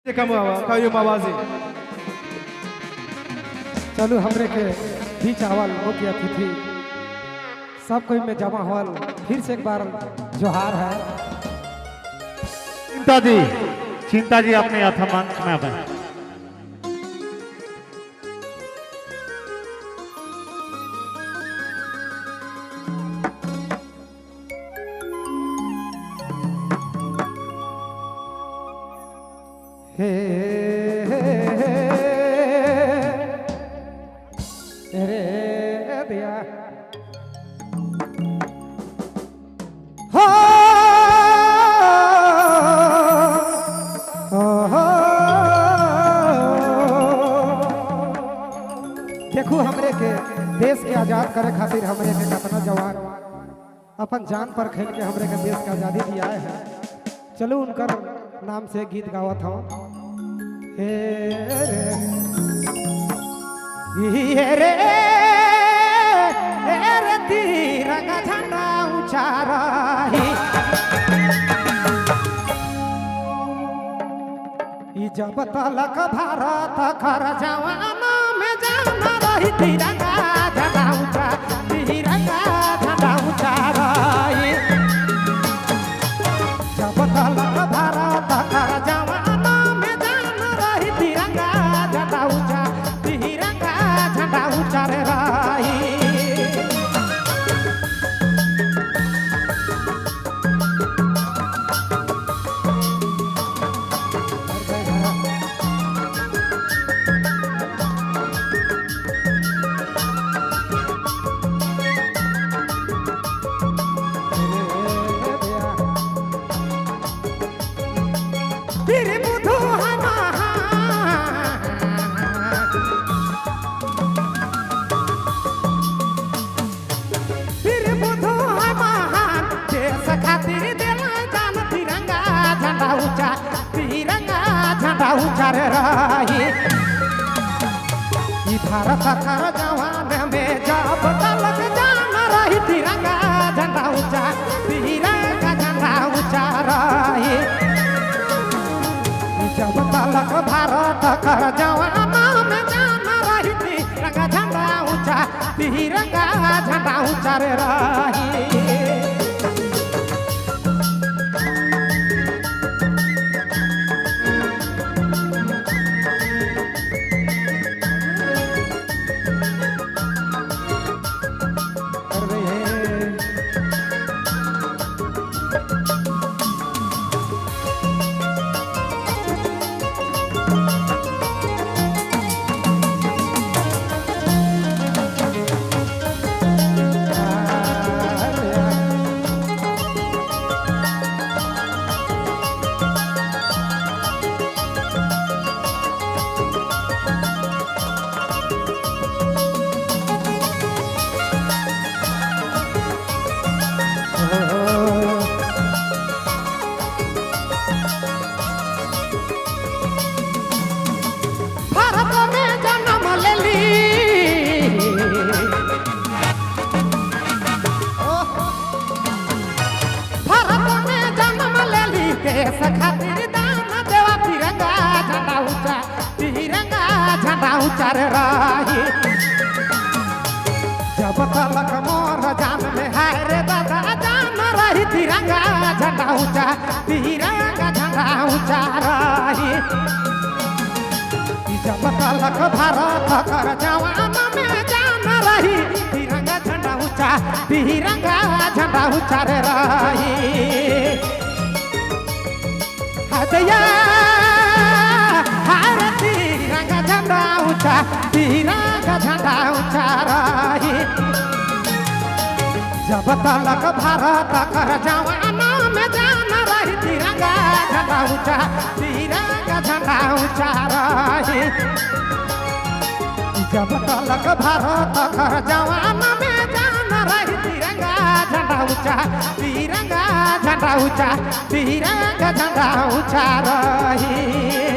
कायम आवाज़ चलू हमरे के बीच आवल मुख्य अतिथि सब कोई में जमा होल फिर से एक बार जोहार है। चिंता जी अपने अथमंच में आवे। हे रे दिया हो देखू हमरे के देश के आजाद करे खातिर हमरे के कितना जवान अपन जान पर खेल के हमरे के देश के आजादी दिया है। चलो उनकर नाम से गीत गावत हूँ। हे रे रे तिरंगा झंडा ऊंचा रही ई जब तलक भारत कर जवाना में जाना रही तिरंगा झंडा ऊंचा तिरंगा झंडा ऊंचा रही जब तलक भारत कर जवाना में जाना रही तिरंगा झंडा ऊंचा तिरंगा झंडा ऊंचा रे रही। तेरे बुधु तेरे बुधु महान देश खातिर देला जान तिरंगा झंडा ऊंचा तिरंगा झंडा ऊंचा रे रही ई भारत कर जवान में जब तलक जान रही तिरंगा झंडा ऊंचा तिरंगा झंडा ऊंचा रही जब तलक भारत कर जवाना में जाना रही तिरंगा झंडा ऊंचा तिरंगा झंडा ऊंचा रे रही। देश खातिर दान देवा तिरंगा झंडा ऊंचा तिरंगा झंडा ऊंचा रे रही जब तलक मोर जान में हाय रे दादा जान रही तिरंगा झंडा ऊंचा तिरंगा झंडा ऊंचा रही जब तलक भारत कर जवाना में जान रही तिरंगा झंडा ऊंचा तिरंगा झंडा ऊंचा रे रही। हदया हर तिरंगा झंडा ऊंचा तिरंगा झंडा ऊंचा रही जब तलक भारत कर जवाना में जाना रही तिरंगा झंडा ऊंचा तिरंगा झंडा ऊंचा रही जब तलक भारत कर जवाना में जाना रही तिरंगा झंडा ऊंचा तिरंगा झंडा ऊंचा तिरंगा झंडा ऊंचा रही।